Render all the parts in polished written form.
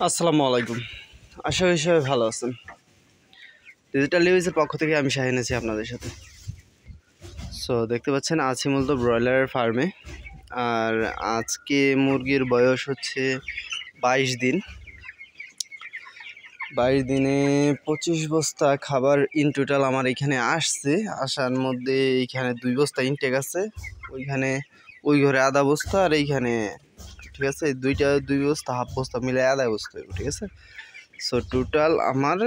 আসসালামু আলাইকুম। আশা করি সবাই ভালো আছেন। ডিজিটাল নিউজের পক্ষ থেকে আমি শাহিন আছি আপনাদের সাথে। দেখতে পাচ্ছেন আছি মূলত ব্রয়লারের ফার্মে। আর আজকে মুরগির বয়স হচ্ছে 22 দিন। 22 দিনে 25 বস্তা খাবার ইন টোটাল আমার এখানে আসছে। আসার মধ্যে এইখানে 2 বস্তা ইনটেক আছে, ওইখানে ওই ঘরে আধা বস্তা, আর এইখানে ঠিক আছে 2 বস্তা হাফ বস্তা মিলে আধা বস্তা, ঠিক আছে। টোটাল আমার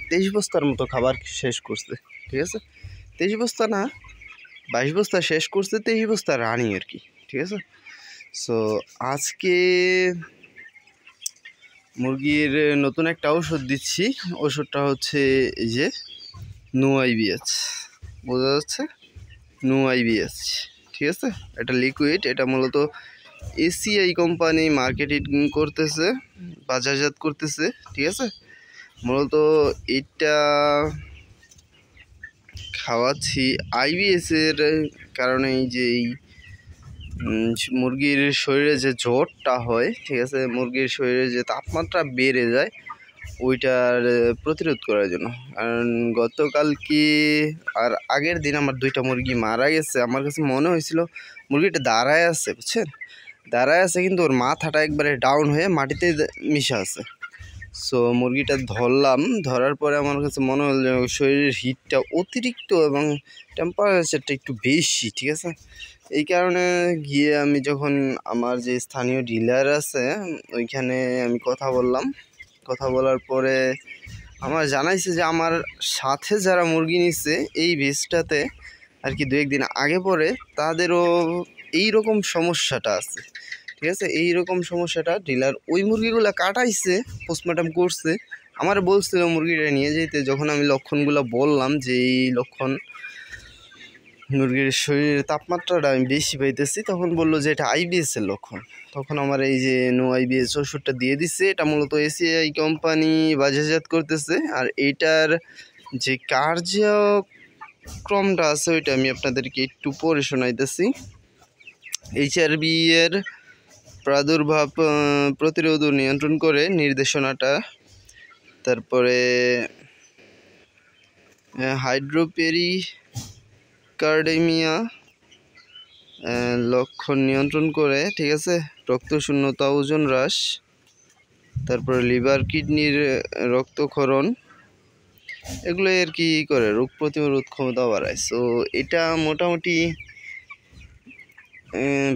23 বস্তার মতো খাবার শেষ করছে, ঠিক আছে। 23 বস্তা না, 22 বস্তা শেষ করছে, 23 বস্তা রানিং আর কি, ঠিক আছে। আজকে মুরগির নতুন একটা ওষুধ দিচ্ছি। ওষুধটা হচ্ছে এই যে NuIBH, বোঝা যাচ্ছে NuIBH, ঠিক আছে। এটা লিকুইড, এটা মূলত এসিআই কোম্পানি মার্কেটিং করতেছে, বাজারজাত করতেছে, ঠিক আছে। মূলত এটা খাওয়াচ্ছি IBS এর কারণে, যে মুরগির শরীরে যে জ্বরটা হয়, ঠিক আছে, মুরগির শরীরে যে তাপমাত্রা বেড়ে যায় ওইটার প্রতিরোধ করার জন্য। কারণ গতকাল কি আর আগের দিন আমার 2টা মুরগি মারা গেছে। আমার কাছে মনে হয়েছিল মুরগিটা দাঁড়ায় আছে, বুঝছেন, দাঁড়ায় আছে, কিন্তু ওর মাথাটা একবারে ডাউন হয়ে মাটিতে মিশা আছে। মুরগিটা ধরলাম, ধরার পরে আমার কাছে মনে হলো যে শরীরের হিটটা অতিরিক্ত এবং টেম্পারেচারটা একটু বেশি, ঠিক আছে। এই কারণে গিয়ে আমি যখন আমার যে স্থানীয় ডিলার আছে ওইখানে আমি কথা বললাম। কথা বলার পরে আমার জানাইছে যে আমার সাথে যারা মুরগি নিচ্ছে এই বেচটাতে আর কি 2-1 দিন আগে পরে তাদেরও এই রকম সমস্যাটা আছে, ঠিক আছে। এই রকম সমস্যাটা ডিলার ওই মুরগিগুলো কাটাইছে, পোস্টমর্টম করছে, আমার বলছিল মুরগিটা নিয়ে যেতে। যখন আমি লক্ষণগুলো বললাম যে এই লক্ষণ, মুরগির শরীরের তাপমাত্রাটা আমি বেশি পাইতেছি, তখন বললো যে এটা IBS এর লক্ষণ। তখন আমার এই যে NuIBH ওষুধটা দিয়ে দিচ্ছে। এটা মূলত এসিআই কোম্পানি বাজারজাত করতেছে। আর এইটার যে কার্যক্রমটা আছে ওইটা আমি আপনাদেরকে একটু পড়ে শোনাইতেছি। HRV এর প্রাদুর্ভাব প্রতিরোধ ও নিয়ন্ত্রণ করে নির্দেশনাটা। তারপরে হাইড্রোপেরিকার্ডেমিয়া লক্ষণ নিয়ন্ত্রণ করে, ঠিক আছে। রক্তশূন্যতা, ওজন হ্রাস, তারপরে লিভার কিডনির রক্তক্ষরণ, এগুলো আর কি করে, রোগ প্রতিরোধ ক্ষমতা বাড়ায়। এটা মোটামুটি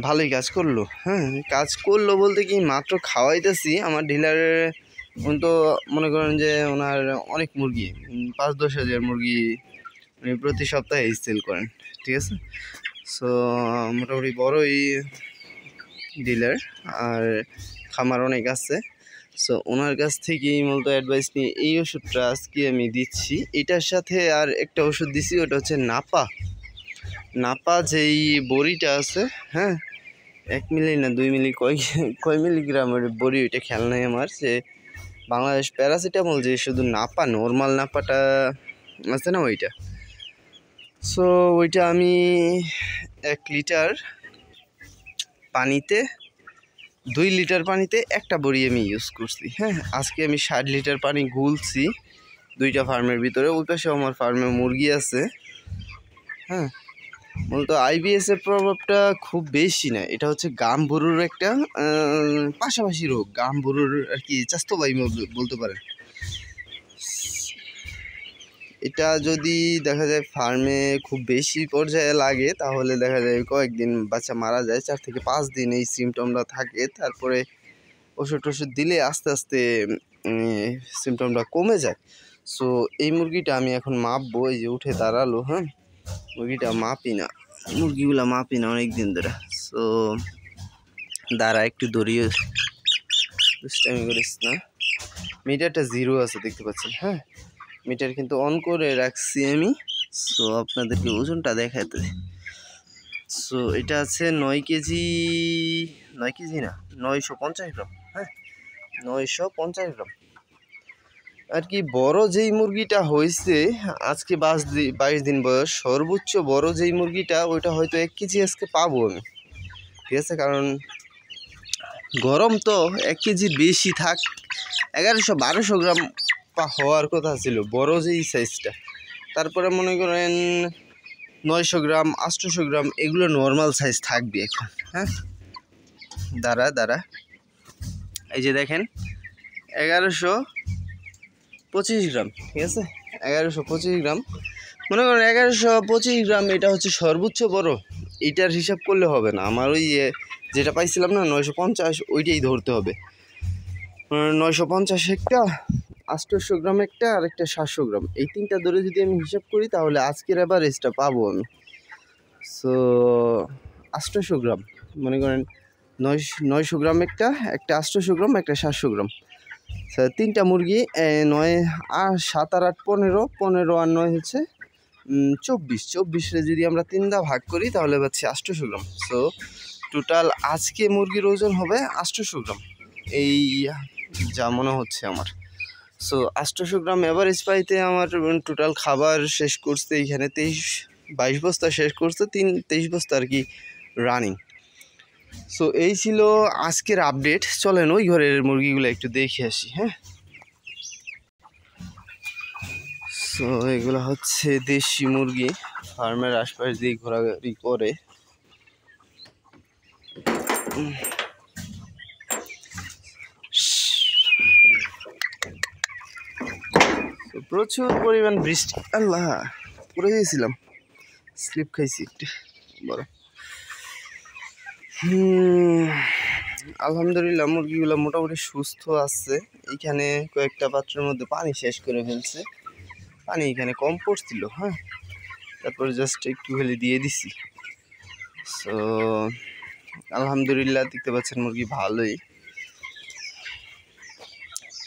ভালোই কাজ করলো। হ্যাঁ, কাজ করলো বলতে কি, মাত্র খাওয়াইতেছি। আমার ডিলারের তো মনে করেন যে ওনার অনেক মুরগি, 5-10 হাজার মুরগি উনি প্রতি সপ্তাহে সেল করেন, ঠিক আছে। মোটামুটি বড়ই ডিলার, আর খামার অনেক আছে। ওনার কাছ থেকেই মূলত অ্যাডভাইস নিয়ে এই ওষুধটা আজকে আমি দিচ্ছি। এটার সাথে আর একটা ওষুধ দিচ্ছি, ওটা হচ্ছে নাপা যেই বড়িটা আছে, হ্যাঁ, 1 মিলি না 2 মিলি কয় মিলিগ্রামের বড়ি, ওইটা খেয়াল নাই আমার। যে বাংলাদেশ প্যারাসিটামল যে শুধু নাপা, নর্মাল নাপাটা আছে না, ওইটা। ওইটা আমি 1 লিটার পানিতে, 2 লিটার পানিতে একটা বড়ি আমি ইউজ করছি। হ্যাঁ, আজকে আমি 60 লিটার পানি গুলছি 2টা ফার্মের ভিতরে। ওই পাশে আমার ফার্মে মুরগি আছে। হ্যাঁ, মূলত IBS এর প্রভাবটা খুব বেশি না। এটা হচ্ছে গাম্বুরুর একটা পাশাপাশি রোগ, গাম্বুরুর আর কি স্বাস্থ্যবাহী বলতে পারেন। এটা যদি দেখা যায় ফার্মে খুব বেশি পর্যায়ে লাগে, তাহলে দেখা যায় কয়েকদিন বাচ্চা মারা যায়। 4 থেকে 5 দিন এই সিমটমটা থাকে। তারপরে ওষুধ দিলে আস্তে আস্তে সিমটমটা কমে যায়। এই মুরগিটা আমি এখন মাপবো। এই যে উঠে দাঁড়ালো, হ্যাঁ, মুরগিটা মুরগিগুলা মাপি না অনেক দিন ধরে। দাঁড়া একটু দড়িয়ে দুষ্টামি করিস না। মিটারটা 0 আছে, দেখতে পাচ্ছেন। হ্যাঁ, মিটার কিন্তু অন করে রাখছি আমি। আপনাদেরকে ওজনটা দেখাতে। এটা আছে 9 কেজি না, 950 গ্রাম। হ্যাঁ, 950 গ্রাম আর কি। বড় যেই মুরগিটা হয়েছে আজকে 22 দিন বয়স, সর্বোচ্চ বড় যেই মুরগিটা, ওইটা হয়তো 1 কেজি আজকে পাবো আমি, ঠিক আছে। কারণ গরম তো 1 কেজির বেশি থাক, 1100-1200 গ্রাম হওয়ার কথা ছিল বড় যেই সাইজটা। তারপরে মনে করেন 900 গ্রাম 800 গ্রাম এগুলো নর্মাল সাইজ থাকবে এখন। হ্যাঁ, দাঁড়া এই যে দেখেন 1125 গ্রাম, ঠিক আছে, 1125 গ্রাম মনে করেন 1125 গ্রাম। এটা হচ্ছে সর্বোচ্চ বড়, এটার হিসাব করলে হবে না। আমার ওই যেটা পাইছিলাম না 950, ওইটাই ধরতে হবে। 950 একটা, 800 গ্রাম একটা, আর একটা 700 গ্রাম, এই 3টা ধরে যদি আমি হিসাব করি তাহলে আজকের অ্যাভারেজটা পাবো আমি। সো 800 গ্রাম মনে করেন 900 গ্রাম একটা, 800 গ্রাম, একটা 700 গ্রাম, 3টা মুরগি 9 আর 7 আর 8 15, 15 আর 9 হচ্ছে 24 যদি আমরা 3 ভাগ করি তাহলে পাচ্ছি 800 গ্রাম। সো টোটাল আজকে মুরগির ওজন হবে 800 গ্রাম, এই যা মনে হচ্ছে আমার। সো 800 গ্রাম অ্যাভারেজ পাইতে আমার টোটাল খাবার শেষ করতে এইখানে 22 বস্তা শেষ করতে, 23 বস্তা আর কি রানিং। সো এই ছিল আজকের আপডেট। চলেন ওই ঘরের মুরগিগুলো একটু দেখে আসি। হ্যাঁ, সো এগুলো হচ্ছে দেশি মুরগি, ফার্মের আশপাশ দিয়ে ঘোরাঘুরি করে। প্রচুর পরিমাণ বৃষ্টি, আল্লাহ পড়ে গিয়েছিলাম, স্লিপ খাইছি একটু বড়। আলহামদুলিল্লাহ মুরগিগুলো মোটামুটি সুস্থ আছে। এইখানে কয়েকটা পাত্রের মধ্যে পানি শেষ করে ফেলছে, পানি এখানে কম পড়ছিল। হ্যাঁ, তারপর জাস্ট একটু ফেলে দিয়ে দিছি। সো আলহামদুলিল্লাহ দেখতে পাচ্ছেন মুরগি ভালোই।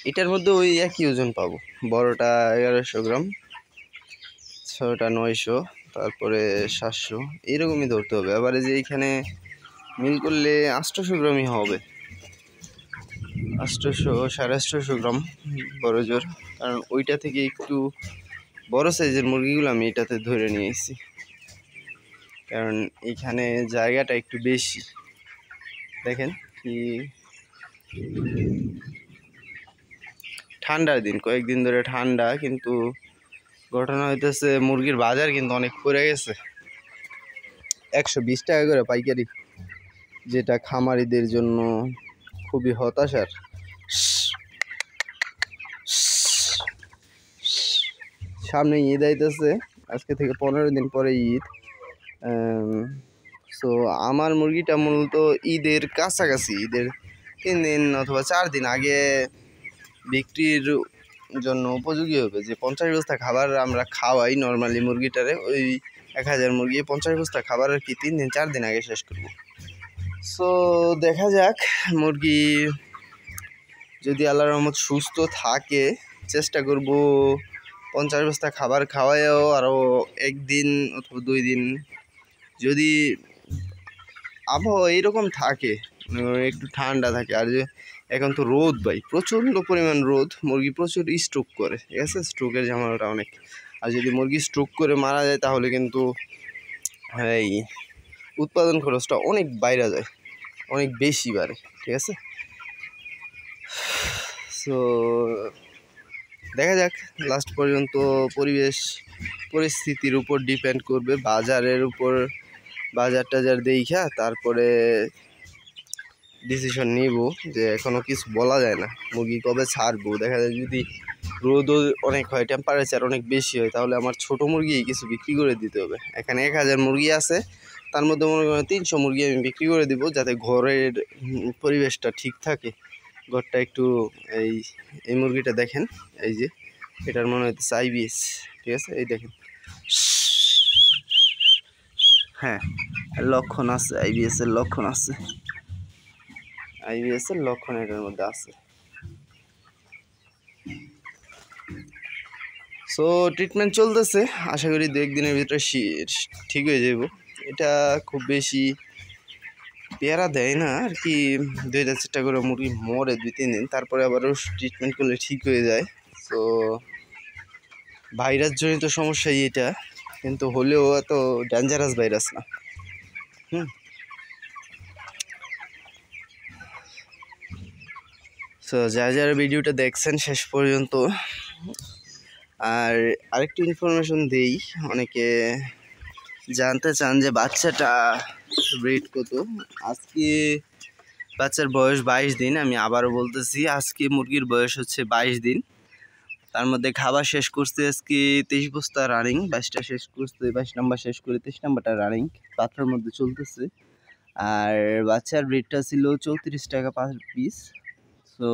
এটার মধ্যে ওই একই ওজন পাবো, বড়টা 1100 গ্রাম, ছোটটা 900, তারপরে 700, এরকমই ধরতে হবে। আবার যে এইখানে মিল করলে 800 গ্রামই হবে, 800 850 গ্রাম বড় জোর। কারণ ওইটা থেকে একটু বড় সাইজের মুরগিগুলো আমি এটাতে ধরে নিয়ে এসেছি, কারণ এইখানে জায়গাটা একটু বেশি। দেখেন কি ঠান্ডার দিন, কয়েকদিন ধরে ঠান্ডা, কিন্তু ঘটনা হইতেছে মুরগির বাজার কিন্তু অনেক পড়ে গেছে। 120 টাকা করে পাইকারি, যেটা খামারিদের জন্য খুবই হতাশার। সামনে ঈদ আইতেছে, আজকে থেকে 15 দিন পরে ঈদ। সো আমার মুরগিটা মূলত ঈদের কাছাকাছি, ঈদের 3 দিন অথবা 4 দিন আগে বিক্রির জন্য উপযোগী হবে। যে 50 বস্তা খাবার আমরা খাওয়াই নর্মালি মুরগিটারে, ওই 1000 মুরগি 50 বস্তা খাবার আর কি 3 দিন 4 দিন আগে শেষ করব। সো দেখা যাক, মুরগি যদি আল্লাহর রহমত সুস্থ থাকে চেষ্টা করব 50 বস্তা খাবার খাওয়ায়ও আরও 1 দিন অথবা 2 দিন, যদি আবহাওয়া এইরকম থাকে, একটু ঠান্ডা থাকে। আর যে এখন তো রোদ ভাই, প্রচণ্ড পরিমাণ রোদ, মুরগি প্রচুর স্ট্রোক করে, ঠিক আছে, স্ট্রোকের ঝামেলাটা অনেক। আর যদি মুরগি স্ট্রোক করে মারা যায় তাহলে কিন্তু এই উৎপাদন খরচটা অনেক বাইরে যায়, অনেক বেশি বাড়ে, ঠিক আছে। সো দেখা যাক, লাস্ট পর্যন্ত পরিস্থিতির উপর ডিপেন্ড করবে, বাজারের উপর, বাজার টাজার দেখা তারপরে ডিসিশন নিব। যে এখনও কিছু বলা যায় না, মুরগি কবে ছাড়বো। দেখা যায় যদি রোদও অনেক হয়, টেম্পারেচার অনেক বেশি হয়, তাহলে আমার ছোটো মুরগি কিছু বিক্রি করে দিতে হবে। এখানে 1000 মুরগি আছে, তার মধ্যে মনে করেন 300 মুরগি আমি বিক্রি করে দিব, যাতে ঘরের পরিবেশটা ঠিক থাকে, ঘরটা একটু এই মুরগিটা দেখেন, এই যে এটার মনে হচ্ছে আইবিএস, ঠিক আছে, এই দেখেন, হ্যাঁ লক্ষণ আছে, আইবিএস এর লক্ষণ আছে, আইবিএস এর লক্ষণ এটার মধ্যে আছে। সো ট্রিটমেন্ট চলতেছে, আশা করি 2-1 দিনের ভিতরে ঠিক হয়ে যাব। এটা খুব বেশি পেয়ারা দেয় না আর কি, 2000 করে মুরগি মরে 2-3 দিন, তারপরে আবারও ট্রিটমেন্ট করলে ঠিক হয়ে যায়। তো ভাইরাস জনিত সমস্যাই এটা, কিন্তু হলেও এত ডেঞ্জারাস ভাইরাস না। তো যারা ভিডিওটা দেখছেন শেষ পর্যন্ত, আর আরেকটু ইনফরমেশন দেই, অনেকে জানতে চান যে বাচ্চাটা ব্রিড কত। আজকে বাচ্চার বয়স 22 দিন। আমি আবারও বলতেছি, আজকে মুরগির বয়স হচ্ছে 22 দিন। তার মধ্যে খাবার শেষ করতে আজকে 23 বস্তা রানিং, 22টা শেষ করতে, 22 নাম্বার শেষ করে 23 নাম্বারটা রানিং পাত্রের মধ্যে চলতেছে। আর বাচ্চার ব্রিডটা ছিল 34 টাকা পার পিস। তো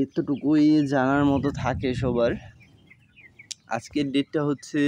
এতটুকুই জানার মতো থাকে সবার। আজকের ডেটটা হচ্ছে